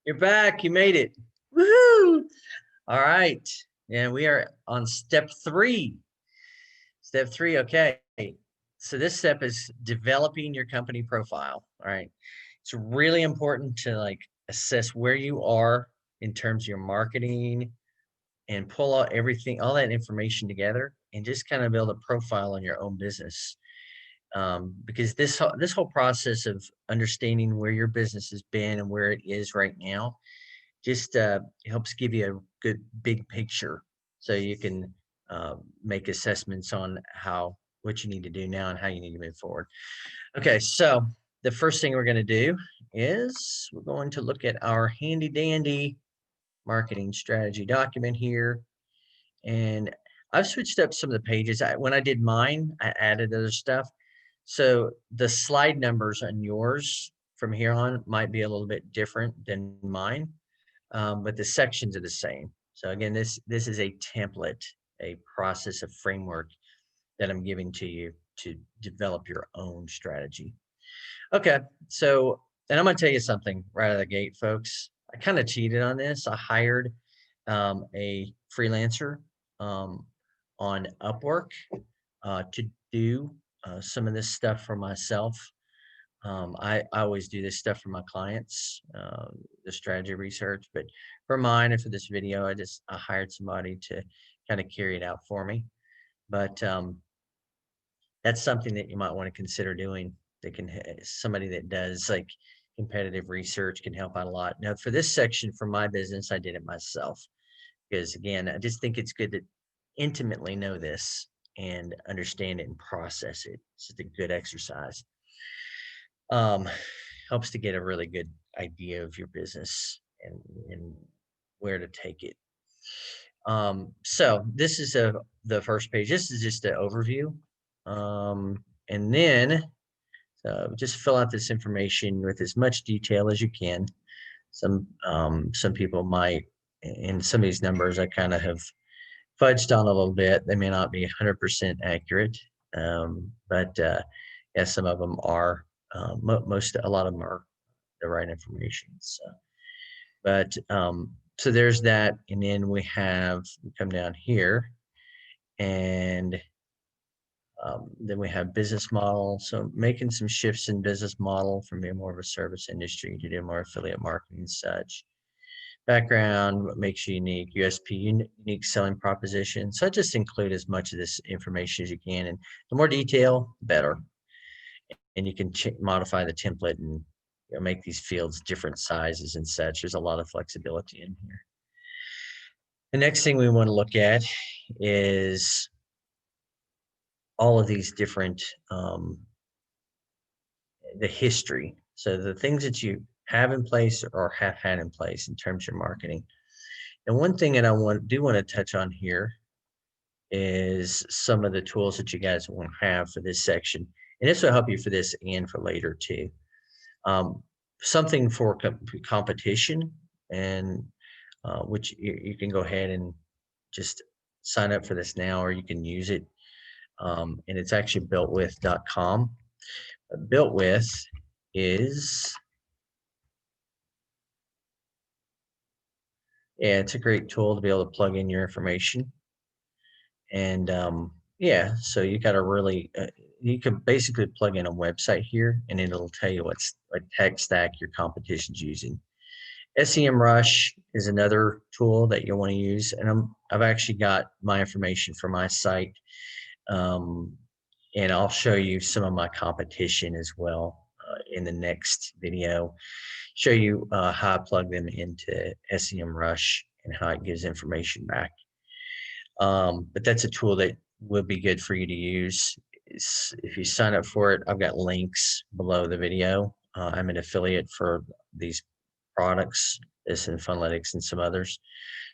You're back. You made it. Woohoo! All right. And we are on step 3. Step 3. Okay. So this step is developing your company profile. All right. It's really important to assess where you are in terms of your marketing and pull out everything, all that information together and just kind of build a profile on your own business. Because this whole process of understanding where your business has been and where it is right now just helps give you a good big picture so you can make assessments on what you need to do now and how you need to move forward. Okay, so the first thing we're going to do is we're going to look at our handy dandy marketing strategy document here. And I've switched up some of the pages. When I did mine, I added other stuff. So the slide numbers on yours from here on might be a little bit different than mine. But the sections are the same. So again, this is a template, a process, a framework that I'm giving to you to develop your own strategy. Okay, so, and I'm going to tell you something right out of the gate, folks. I kind of cheated on this. I hired a freelancer on Upwork to do some of this stuff for myself. I always do this stuff for my clients, the strategy research, but for mine and for this video, I hired somebody to kind of carry it out for me. But that's something that you might want to consider doing. Somebody that does like competitive research can help out a lot. Now for this section for my business, I did it myself because again, I just think it's good to intimately know this and understand it and process it. It's just a good exercise. Helps to get a really good idea of your business and where to take it. So this is the first page. This is just an overview. And then just fill out this information with as much detail as you can. Some people might, in some of these numbers, I kind of have fudged on a little bit. They may not be 100% accurate, but yeah, some of them are. A lot of them are the right information. So there's that, and then we come down here, and then we have business model. So making some shifts in business model from being more of a service industry to do more affiliate marketing and such. Background, what makes you unique, USP, unique selling proposition. So I just include as much of this information as you can, and the more detail, the better. And you can modify the template and make these fields different sizes and such. There's a lot of flexibility in here. The next thing we want to look at is all of these different, the history. So the things that you have in place or have had in place in terms of marketing. And one thing that I do want to touch on here is some of the tools that you guys want to have for this section. And this will help you for this and for later too. Something for competition, and which you can go ahead and just sign up for this now, or you can use it. And it's actually builtwith.com. Built With is, yeah, it's a great tool to be able to plug in your information. And yeah, so you got to really, you can basically plug in a website here and it'll tell you what tech stack your competition's using. SEMrush is another tool that you'll want to use. And I've actually got my information for my site. And I'll show you some of my competition as well in the next video. Show you how I plug them into SEMrush and how it gives information back. But that's a tool that would be good for you to use. If you sign up for it, I've got links below the video. I'm an affiliate for these products, this and Funlytics and some others.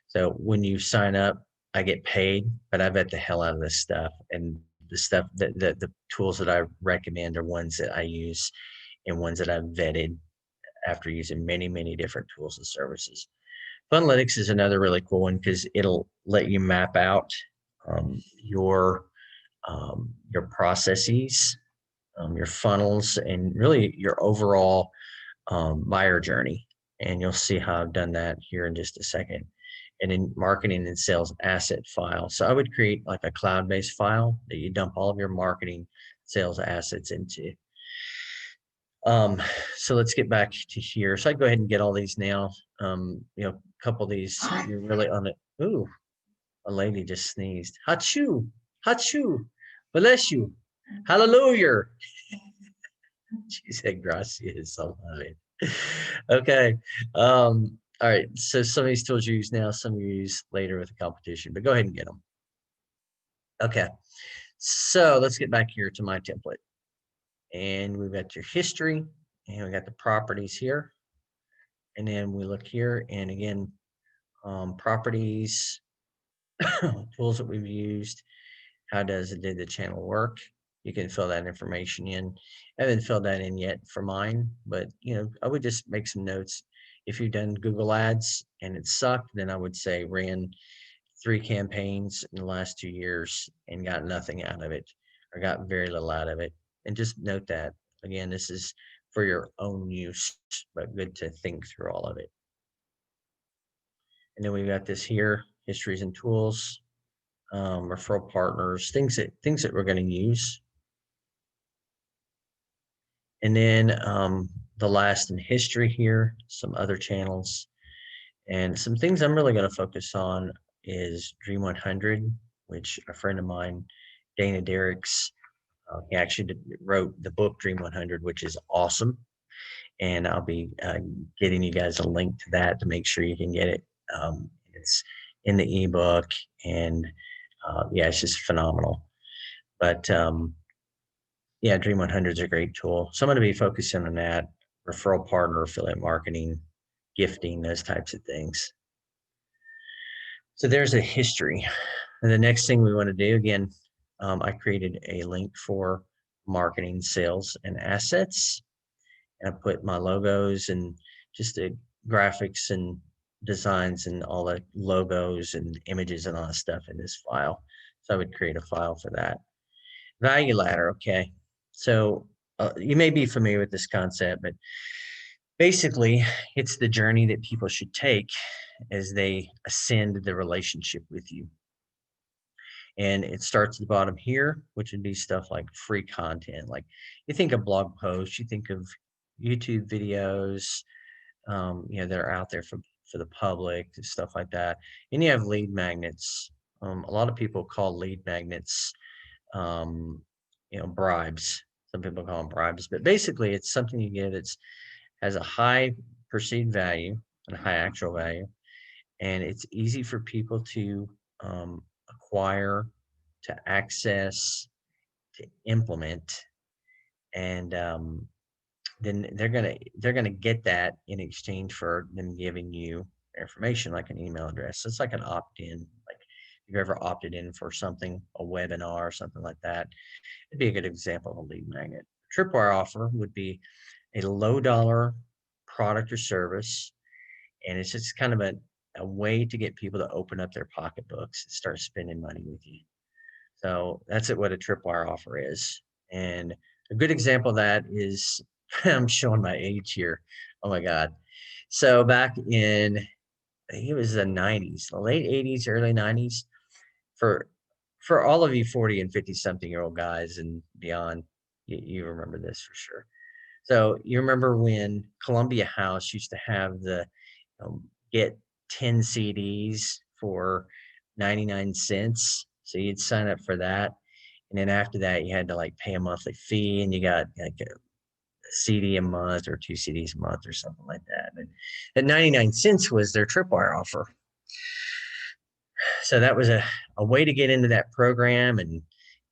So when you sign up, I get paid, but I bet the hell out of this stuff. And the stuff the tools that I recommend are ones that I use and ones that I've vetted after using many, many different tools and services. Funlytics is another really cool one because it'll let you map out your processes, your funnels, and really your overall buyer journey. And you'll see how I've done that here in just a second. And in marketing and sales asset file. So I would create like a cloud-based file that you dump all of your marketing sales assets into. So let's get back to here. So I go ahead and get all these now. A couple of these, you're really on it. Ooh, a lady just sneezed. Achoo, achoo, bless you, hallelujah. She said gracias. I love it. Okay. All right. So some of these tools you use now, some you use later with the competition, but go ahead and get them. Okay. So let's get back here to my template. And we've got your history, and we got the properties here. And then we look here, and again, properties, tools that we've used. How did the channel work? You can fill that information in. I haven't filled that in yet for mine, but I would just make some notes. If you've done Google Ads and it sucked, then I would say ran 3 campaigns in the last 2 years and got nothing out of it, or got very little out of it. And just note that. Again, this is for your own use, but good to think through all of it. And then we've got this here, histories and tools, referral partners, things that we're going to use. And then the last in history here, some other channels, and some things I'm really going to focus on is Dream 100, which a friend of mine, Dana Derricks, he actually wrote the book Dream 100, which is awesome. And I'll be getting you guys a link to that to make sure you can get it. It's in the ebook, and yeah, it's just phenomenal. But yeah, Dream 100 is a great tool. So I'm going to be focusing on that, referral partner, affiliate marketing, gifting, those types of things. So there's a history. And the next thing we want to do, again, I created a link for marketing, sales, and assets. And I put my logos and just the graphics and designs and all the logos and images and all that stuff in this file. So I would create a file for that. Value ladder, okay. So you may be familiar with this concept, but basically it's the journey that people should take as they ascend the relationship with you. And it starts at the bottom here, which would be stuff like free content. Like you think of blog posts, you think of YouTube videos, that are out there for the public and stuff like that. And you have lead magnets. A lot of people call lead magnets, bribes. Some people call them bribes, but basically it's something you get that's has a high perceived value and a high actual value, and it's easy for people to acquire, to access, to implement, and then they're gonna get that in exchange for them giving you information like an email address. So it's like an opt-in. Like if you've ever opted in for something, a webinar or something like that, it'd be a good example of a lead magnet. Tripwire offer would be a low dollar product or service, and it's just kind of a way to get people to open up their pocketbooks and start spending money with you. So that's what a tripwire offer is. And a good example of that is, I'm showing my age here. Oh my God. So back in, I think it was the 90s, the late 80s, early 90s, for all of you 40 and 50 something year old guys and beyond, you remember this for sure. So you remember when Columbia House used to have the get 10 CDs for 99 cents. So you'd sign up for that. And then after that, you had to like pay a monthly fee, and you got like a CD a month or 2 CDs a month or something like that. And 99 cents was their tripwire offer. So that was a way to get into that program and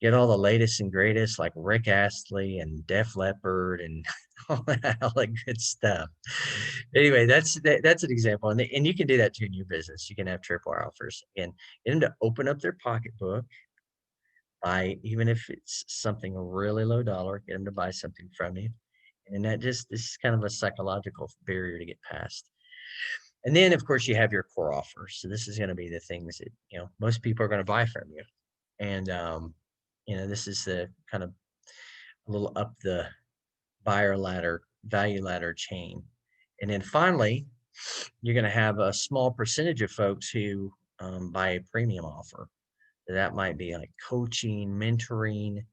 get all the latest and greatest, like Rick Astley and Def Leppard and all that good stuff. Anyway, that's an example, and you can do that too in your business. You can have tripwire offers and get them to open up their pocketbook, buy, even if it's something really low dollar, get them to buy something from you, and this is kind of a psychological barrier to get past. And then, of course, you have your core offers. So this is going to be the things that most people are going to buy from you, and this is the kind of a little up the buyer ladder, value ladder chain. And then finally, you're going to have a small percentage of folks who buy a premium offer. That might be like coaching, mentoring.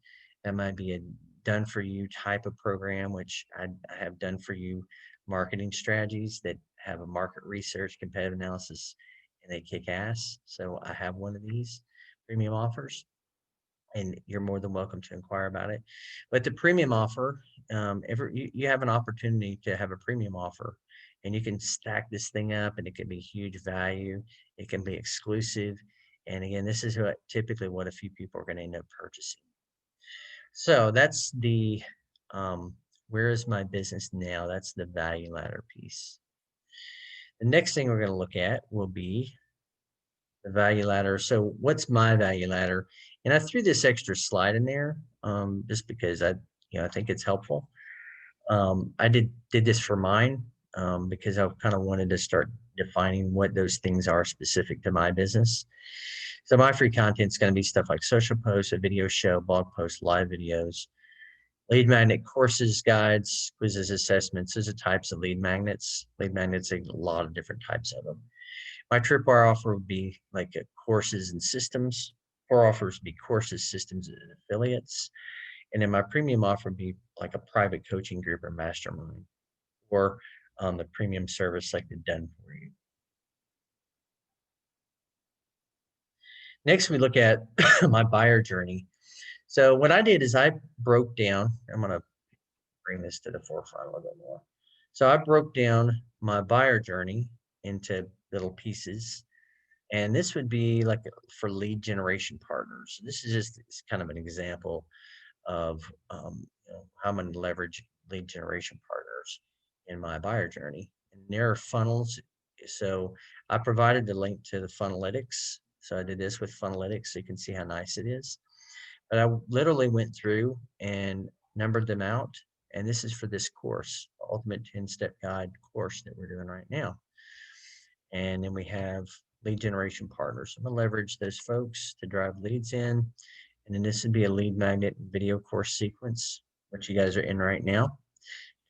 That might be a done for you type of program, which I have done for you marketing strategies that have a market research, competitive analysis, and they kick ass. So I have one of these premium offers, and you're more than welcome to inquire about it. But the premium offer, you have an opportunity to have a premium offer, and you can stack this thing up, and it can be huge value. It can be exclusive. And again, this is typically what a few people are going to end up purchasing. So that's the where is my business now? That's the value ladder piece. The next thing we're going to look at will be the value ladder. So what's my value ladder? And I threw this extra slide in there just because I think it's helpful. I did this for mine because I kind of wanted to start defining what those things are specific to my business. So my free content is going to be stuff like social posts, a video show, blog posts, live videos, lead magnet courses, guides, quizzes, assessments. Those are types of lead magnets. Lead magnets, a lot of different types of them. My tripwire offer would be like courses and systems. Core offers would be courses, systems, and affiliates. And then my premium offer would be like a private coaching group or mastermind, or the premium service like the done for you. Next, we look at my buyer journey. So what I did is I broke down, I'm going to bring this to the forefront a little bit more. So I broke down my buyer journey into little pieces. And this would be like for lead generation partners. This is just kind of an example of how I'm going to leverage lead generation partners in my buyer journey. And there are funnels. So I provided the link to the Funnelytics. So I did this with Funnelytics so you can see how nice it is. But I literally went through and numbered them out. And this is for this course, Ultimate 10-Step Guide course that we're doing right now. And then we have lead generation partners. I'm going to leverage those folks to drive leads in. And then this would be a lead magnet video course sequence, which you guys are in right now.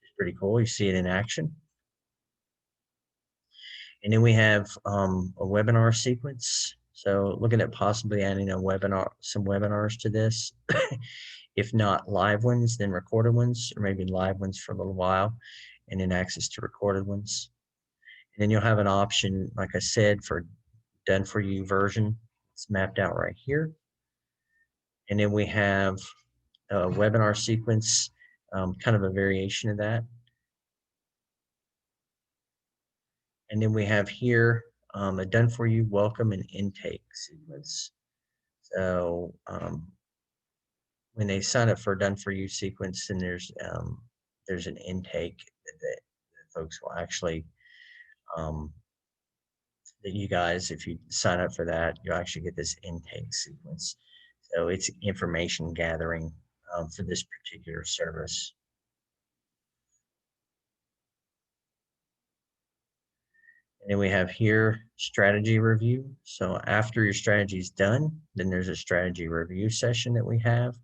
It's pretty cool. You see it in action. And then we have a webinar sequence. So looking at possibly adding some webinars to this. If not live ones, then recorded ones, or maybe live ones for a little while, and then access to recorded ones. And then you'll have an option, like I said, for done for you version. It's mapped out right here. And then we have a webinar sequence, kind of a variation of that. And then we have here a done for you welcome and intake sequence. So when they sign up for a done for you sequence, then there's an intake that folks will actually that you guys, if you sign up for that, you'll actually get this intake sequence. So it's information gathering for this particular service. And then we have here strategy review. So after your strategy is done, then there's a strategy review session that we have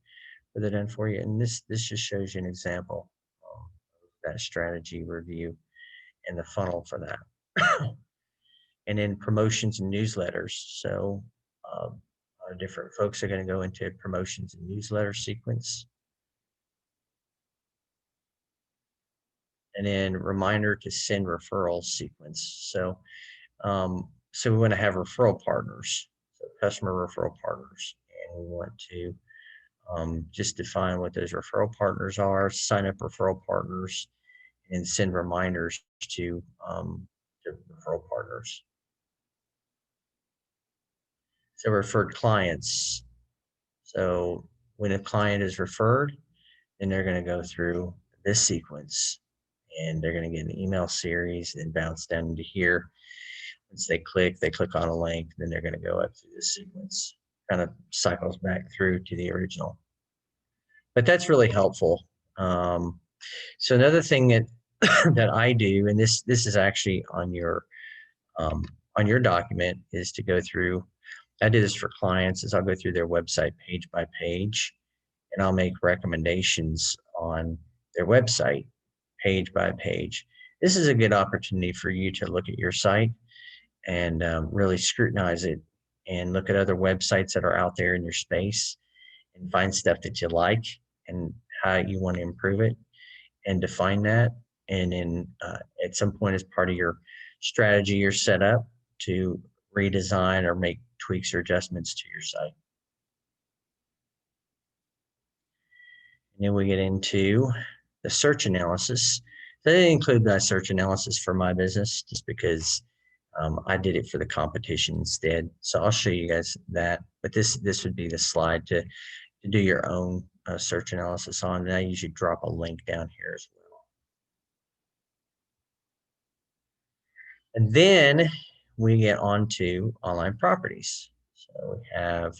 for the done for you. And this just shows you an example of that strategy review and the funnel for that. And then promotions and newsletters. So our different folks are going to go into promotions and newsletter sequence. And then reminder to send referrals sequence. So we want to have referral partners, so customer referral partners, and we want to just define what those referral partners are, sign up referral partners, and send reminders to referral partners. So referred clients. So when a client is referred, then they're going to go through this sequence, and they're going to get an email series and bounce down into here. Once they click on a link, then they're going to go up through this sequence. Kind of cycles back through to the original. But that's really helpful. So another thing that that I do, and this is actually on your document, is to go through. I do this for clients. Is I'll go through their website page by page, and I'll make recommendations on their website page by page. This is a good opportunity for you to look at your site and really scrutinize it and look at other websites that are out there in your space and find stuff that you like and how you want to improve it and define that. And then at some point as part of your strategy or setup to redesign or make tweaks or adjustments to your site. And then we get into the search analysis. So I didn't include my search analysis for my business just because I did it for the competition instead. So I'll show you guys that, but this would be the slide to do your own search analysis on. And I usually drop a link down here as well. And then we get on to online properties. So we have,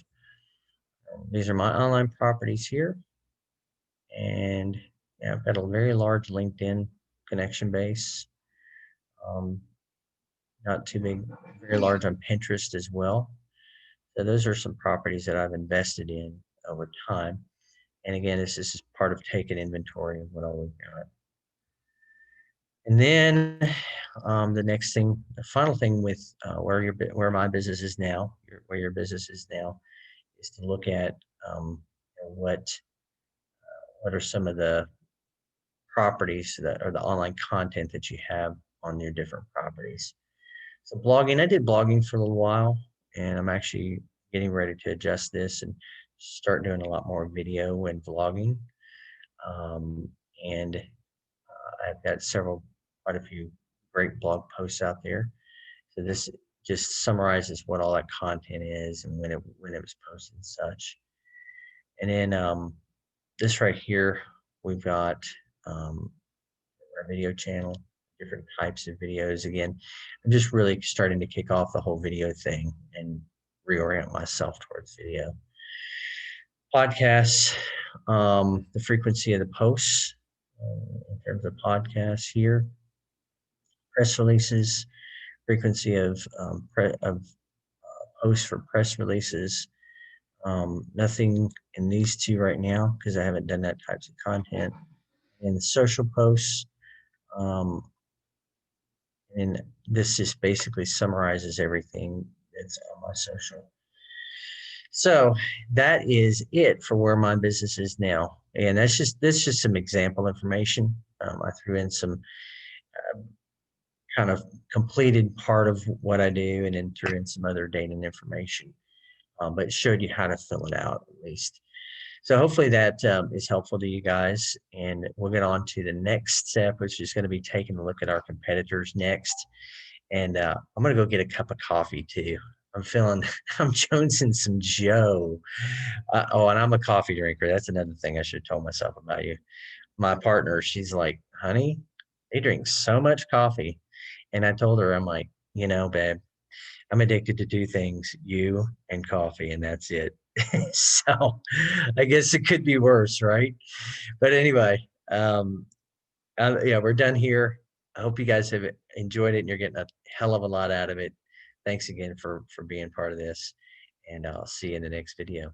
these are my online properties here. And yeah, I've got a very large LinkedIn connection base. Not too big, very large on Pinterest as well. So those are some properties that I've invested in over time. And again, this is part of taking inventory of what all we've got. And then the next thing, the final thing with where my business is now, where your business is now, is to look at what are some of the properties that or the online content that you have on your different properties. So blogging, I did blogging for a little while, and I'm actually getting ready to adjust this and start doing a lot more video and vlogging. And I've got quite a few great blog posts out there. So this just summarizes what all that content is and when it was posted and such. And then this right here, we've got our video channel, different types of videos. Again, I'm just really starting to kick off the whole video thing and reorient myself towards video. Podcasts, the frequency of the posts in terms of podcasts here, press releases, frequency of posts for press releases. Nothing in these two right now because I haven't done that types of content. And the social posts, and this just basically summarizes everything that's on my social. So that is it for where my business is now. And that's just some example information. I threw in some kind of completed part of what I do and then threw in some other data and information, but it showed you how to fill it out at least. So hopefully that is helpful to you guys. And we'll get on to the next step, which is going to be taking a look at our competitors next. And I'm going to go get a cup of coffee too. I'm jonesing some Joe. Oh, and I'm a coffee drinker. That's another thing I should have told myself about you. My partner, she's like, honey, they drink so much coffee. And I told her, I'm like, babe, I'm addicted to two things, you and coffee, and that's it. So I guess it could be worse, right? But anyway, yeah, we're done here. I hope you guys have enjoyed it and you're getting a hell of a lot out of it. Thanks again for being part of this, and I'll see you in the next video.